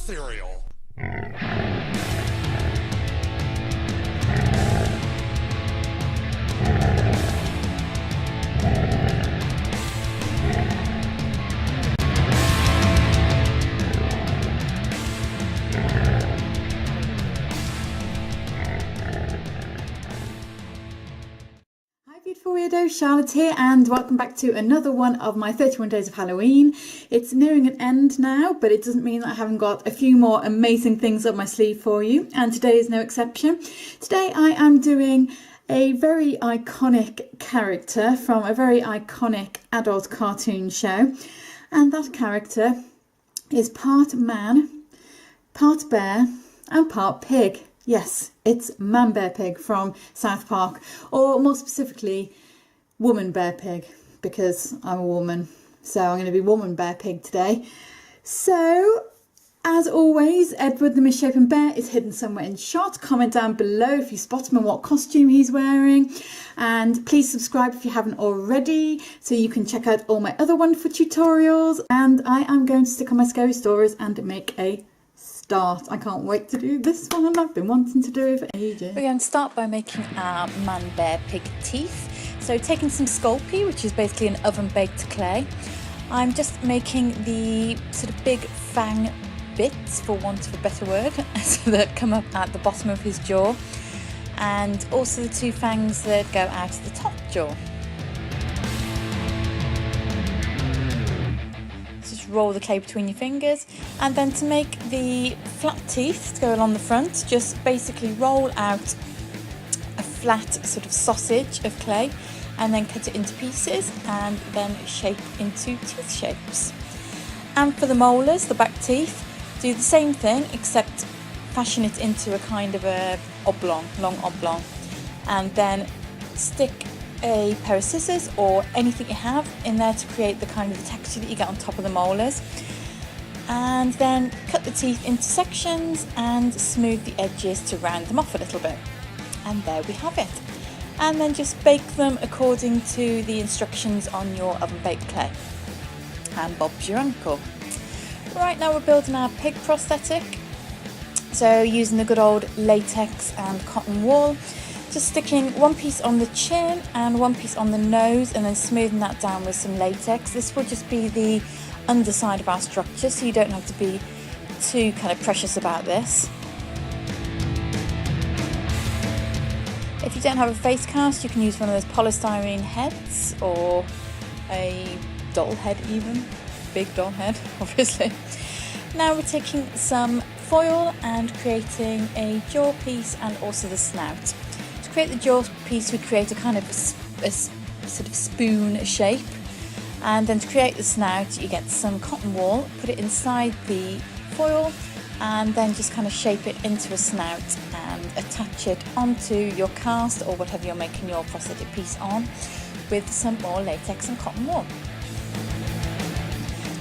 cereal. Beautiful Weirdo, Charlotte here, and welcome back to another one of my 31 Days of Halloween. It's nearing an end now, but it doesn't mean that I haven't got a few more amazing things up my sleeve for you, and today is no exception. Today I am doing a very iconic character from a very iconic adult cartoon show, and that character is part man, part bear, and part pig. Yes, it's Man Bear Pig from Southpark, or more specifically, Woman Bear Pig, because I'm a woman, so I'm going to be Woman Bear Pig today. So, as always, Edward the Misshapen Bear is hidden somewhere in shot. Comment down below if you spot him and what costume he's wearing. And please subscribe if you haven't already, so you can check out all my other wonderful tutorials. And I am going to stick on my scary stories and make a start. I can't wait to do this one, and I've been wanting to do it for ages. We're going to start by making our Man Bear Pig teeth. So taking some Sculpey, which is basically an oven baked clay. I'm just making the sort of big fang bits, for want of a better word, so that come up at the bottom of his jaw, and also the two fangs that go out of the top jaw. Roll the clay between your fingers, and then to make the flat teeth to go along the front, just basically roll out a flat sort of sausage of clay and then cut it into pieces and then shape into teeth shapes. And for the molars, the back teeth, do the same thing except fashion it into a kind of a oblong, long oblong, and then stick a pair of scissors or anything you have in there to create the kind of the texture that you get on top of the molars, and then cut the teeth into sections and smooth the edges to round them off a little bit, and there we have it. And then just bake them according to the instructions on your oven baked clay, and Bob's your uncle. Right, now we're building our pig prosthetic, so using the good old latex and cotton wool. Just sticking one piece on the chin and one piece on the nose, and then smoothing that down with some latex. This will just be the underside of our structure, so you don't have to be too kind of precious about this. If you don't have a face cast, you can use one of those polystyrene heads, or a doll head even, big doll head obviously. Now we're taking some foil and creating a jaw piece and also the snout. To create the jaw piece, we create a kind of a sort of spoon shape, and then to create the snout you get some cotton wool, put it inside the foil, and then just kind of shape it into a snout and attach it onto your cast or whatever you're making your prosthetic piece on, with some more latex and cotton wool.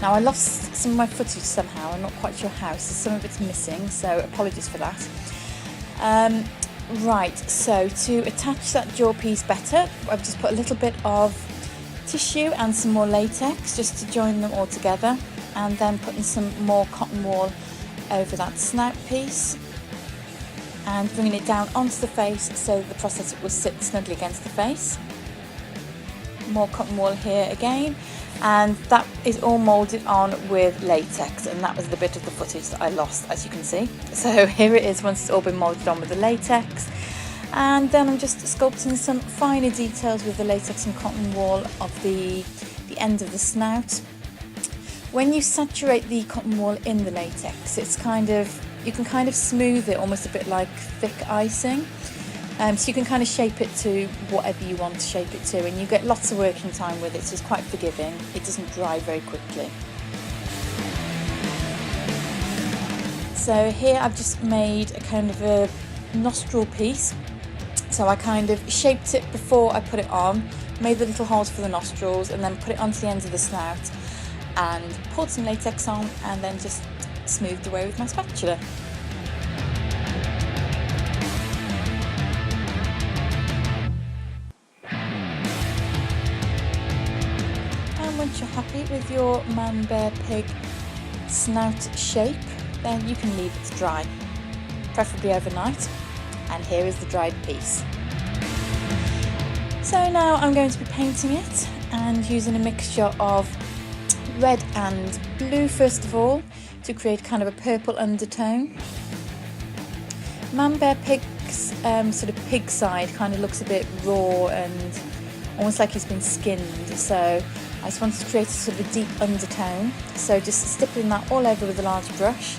Now I lost some of my footage somehow, I'm not quite sure how, so some of it's missing, so apologies for that. Right, so to attach that jaw piece better, I've just put a little bit of tissue and some more latex just to join them all together, and then putting some more cotton wool over that snout piece and bringing it down onto the face so the prosthetic will sit snugly against the face. More cotton wool here again, and that is all moulded on with latex, and that was the bit of the footage that I lost, as you can see. So here it is once it's all been moulded on with the latex, and then I'm just sculpting some finer details with the latex and cotton wool of the end of the snout. When you saturate the cotton wool in the latex, it's you can kind of smooth it almost a bit like thick icing. So you can kind of shape it to whatever you want to shape it to, and you get lots of working time with it, so it's quite forgiving. It doesn't dry very quickly. So here I've just made a kind of a nostril piece. So I kind of shaped it before I put it on, made the little holes for the nostrils, and then put it onto the ends of the snout and poured some latex on, and then just smoothed away with my spatula. Once you're happy with your man bear pig snout shape, then you can leave it to dry, preferably overnight. And here is the dried piece. So now I'm going to be painting it and using a mixture of red and blue first of all to create kind of a purple undertone. Man Bear Pig's sort of pig side kind of looks a bit raw and almost like he's been skinned, so I just wanted to create a sort of a deep undertone, so just stippling that all over with a large brush.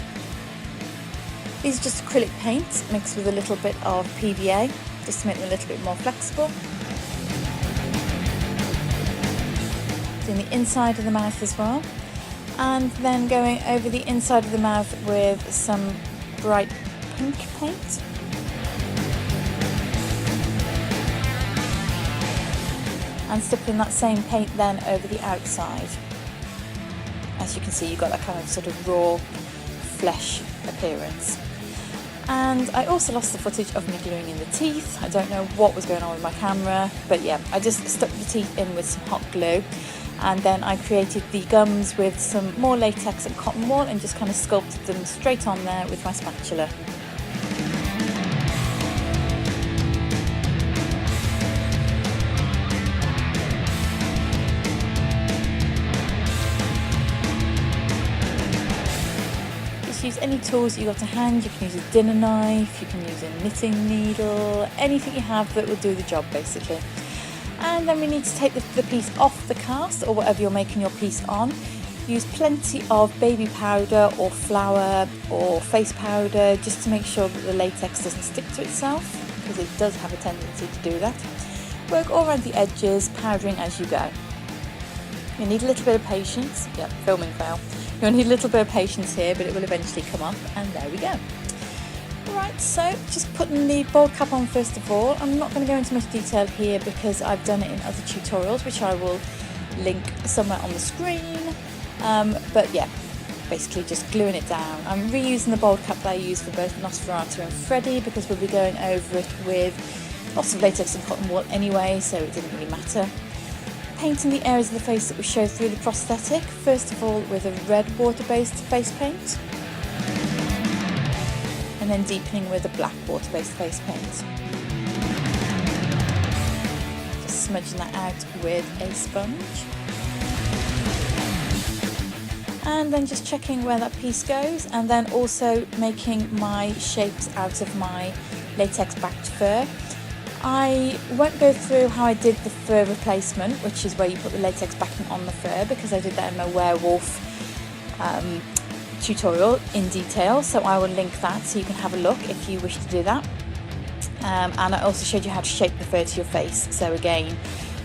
These are just acrylic paint mixed with a little bit of PVA just to make them a little bit more flexible. Doing the inside of the mouth as well, and then going over the inside of the mouth with some bright pink paint. And stippling that same paint then over the outside. As you can see, you've got that kind of sort of raw flesh appearance. And I also lost the footage of me gluing in the teeth. I don't know what was going on with my camera, but yeah, I just stuck the teeth in with some hot glue, and then I created the gums with some more latex and cotton wool and just kind of sculpted them straight on there with my spatula. Use any tools you got to hand. You can use a dinner knife, you can use a knitting needle, anything you have that will do the job basically. And then we need to take the piece off the cast or whatever you're making your piece on. Use plenty of baby powder or flour or face powder just to make sure that the latex doesn't stick to itself, because it does have a tendency to do that. Work all around the edges, powdering as you go. You need a little bit of patience. Yep, filming fail. You'll need a little bit of patience here, but it will eventually come up, and there we go. Right, so just putting the bald cap on first of all. I'm not going to go into much detail here because I've done it in other tutorials, which I will link somewhere on the screen. But yeah, basically just gluing it down. I'm reusing the bald cap that I used for both Nostril and Freddy because we'll be going over it with lots of latex and cotton wool anyway, so it didn't really matter. Painting the areas of the face that we showed through the prosthetic, first of all with a red water-based face paint, and then deepening with a black water-based face paint. Just smudging that out with a sponge. And then just checking where that piece goes, and then also making my shapes out of my latex backed fur. I won't go through how I did the fur replacement, which is where you put the latex backing on the fur, because I did that in my werewolf tutorial in detail, so I will link that so you can have a look if you wish to do that. And I also showed you how to shape the fur to your face, so again,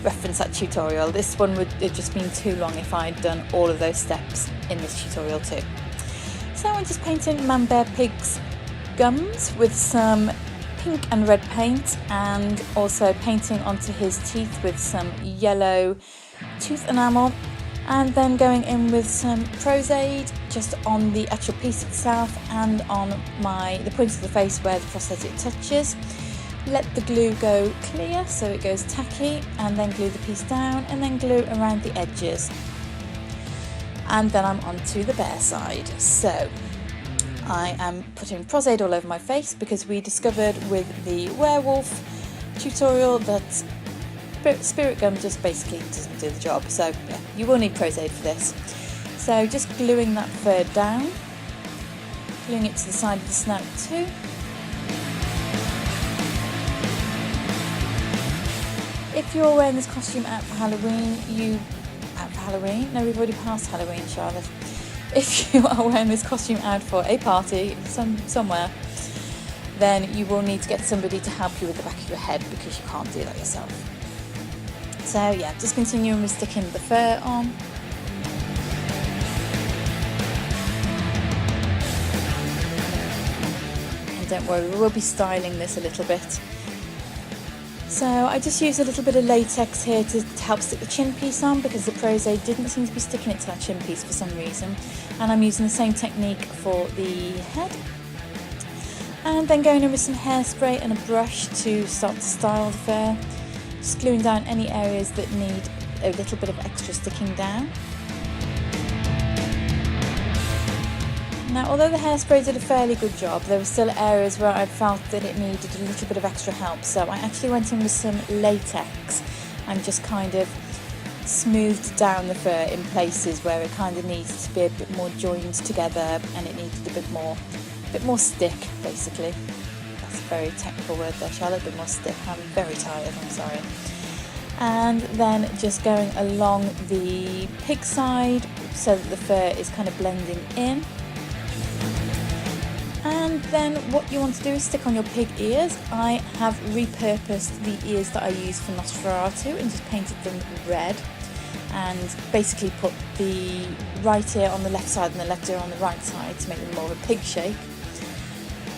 reference that tutorial. This one would have just been too long if I'd done all of those steps in this tutorial too. So I'm just painting Man Bear Pig's gums with some pink and red paint, and also painting onto his teeth with some yellow tooth enamel, and then going in with some prosaide just on the actual piece itself and on the point of the face where the prosthetic touches. Let the glue go clear so it goes tacky, and then glue the piece down and then glue around the edges. And then I'm on to the bear side. So I am putting prosaide all over my face because we discovered with the werewolf tutorial that spirit gum just basically doesn't do the job. So yeah, you will need prosaide for this. So just gluing that fur down, gluing it to the side of the snout too. If you're wearing this costume out for Halloween, no, we've already passed Halloween, Charlotte. If you are wearing this costume out for a party somewhere, then you will need to get somebody to help you with the back of your head because you can't do that yourself. So yeah, just continuing with sticking the fur on. And don't worry, we will be styling this a little bit. So I just used a little bit of latex here to help stick the chin piece on because the prosaide didn't seem to be sticking it to that chin piece for some reason. And I'm using the same technique for the head. And then going in with some hairspray and a brush to start to style the fur. Just gluing down any areas that need a little bit of extra sticking down. Now, although the hairspray did a fairly good job, there were still areas where I felt that it needed a little bit of extra help, so I actually went in with some latex and just kind of smoothed down the fur in places where it kind of needs to be a bit more joined together and it needed a bit more stick, basically. That's a very technical word there, Charlotte, a bit more stick. I'm very tired, I'm sorry. And then just going along the pig side so that the fur is kind of blending in. And then what you want to do is stick on your pig ears. I have repurposed the ears that I used for Nosferatu and just painted them red, and basically put the right ear on the left side and the left ear on the right side to make them more of a pig shape.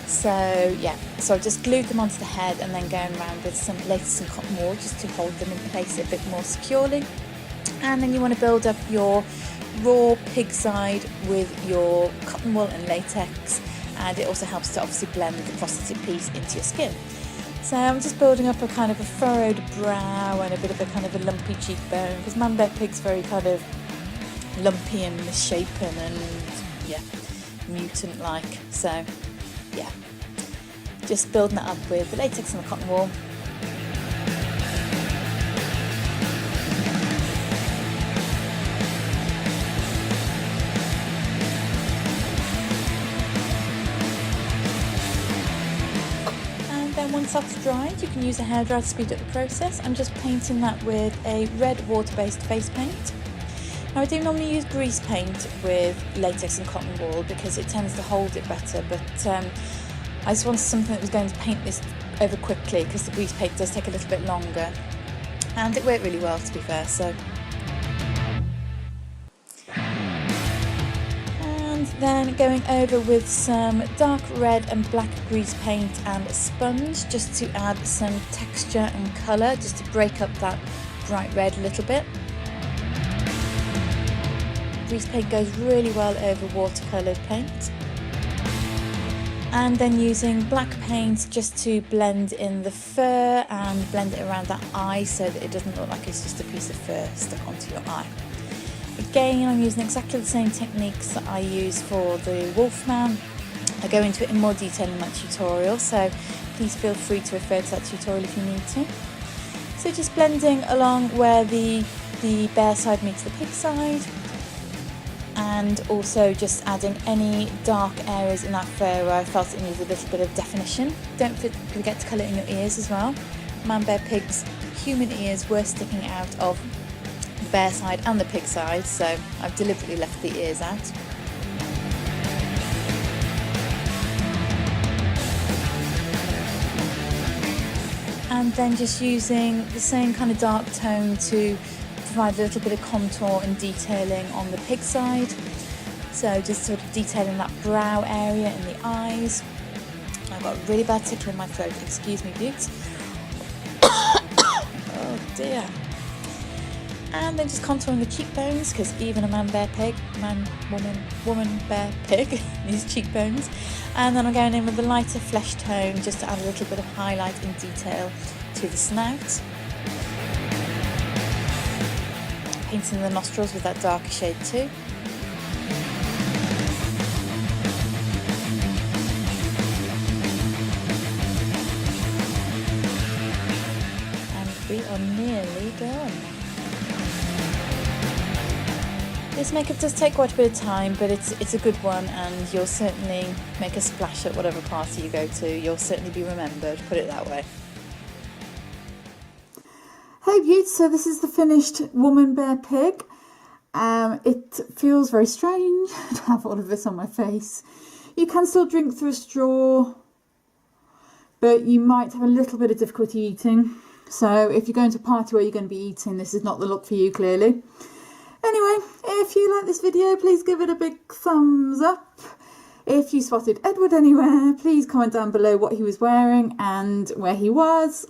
So yeah, so I just glued them onto the head and then going around with some latex and cotton wool just to hold them in place a bit more securely. And then you want to build up your raw pig side with your cotton wool and latex, and it also helps to obviously blend the prosthetic piece into your skin. So I'm just building up a kind of a furrowed brow and a bit of a kind of a lumpy cheekbone, because man bear pig's very kind of lumpy and misshapen and yeah, mutant like. So yeah, just building that up with the latex and the cotton wool. Once that's dried, you can use a hairdryer to speed up the process. I'm just painting that with a red water-based face paint. Now I do normally use grease paint with latex and cotton wool because it tends to hold it better, but I just wanted something that was going to paint this over quickly because the grease paint does take a little bit longer, and it worked really well, to be fair. So then going over with some dark red and black grease paint and a sponge just to add some texture and colour, just to break up that bright red a little bit. Grease paint goes really well over watercoloured paint. And then using black paint just to blend in the fur and blend it around that eye so that it doesn't look like it's just a piece of fur stuck onto your eye. Again, I'm using exactly the same techniques that I use for the Wolfman. I go into it in more detail in my tutorial, so please feel free to refer to that tutorial if you need to. So just blending along where the bear side meets the pig side, and also just adding any dark areas in that fur where I felt it needed a little bit of definition. Don't forget to colour in your ears as well. Man bear pig's human ears were sticking out of the bear side and the pig side, so I've deliberately left the ears out. And then just using the same kind of dark tone to provide a little bit of contour and detailing on the pig side. So just sort of detailing that brow area and the eyes. I've got a really bad tickle in my throat, excuse me, Beauts. Oh dear. And then just contouring the cheekbones, because even a woman bear pig needs cheekbones. And then I'm going in with the lighter flesh tone just to add a little bit of highlight and detail to the snout. Painting the nostrils with that darker shade too. And we are nearly done. This makeup does take quite a bit of time, but it's a good one, and you'll certainly make a splash at whatever party you go to. You'll certainly be remembered, put it that way. Hey Beauts, so this is the finished woman bear pig. It feels very strange to have all of this on my face. You can still drink through a straw, but you might have a little bit of difficulty eating. So if you're going to a party where you're going to be eating, this is not the look for you, clearly. Anyway, if you like this video, please give it a big thumbs up. If you spotted Edward anywhere, please comment down below what he was wearing and where he was.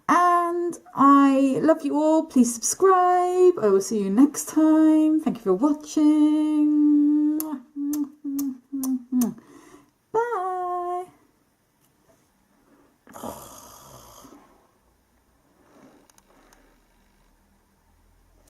And I love you all. Please subscribe. I will see you next time. Thank you for watching.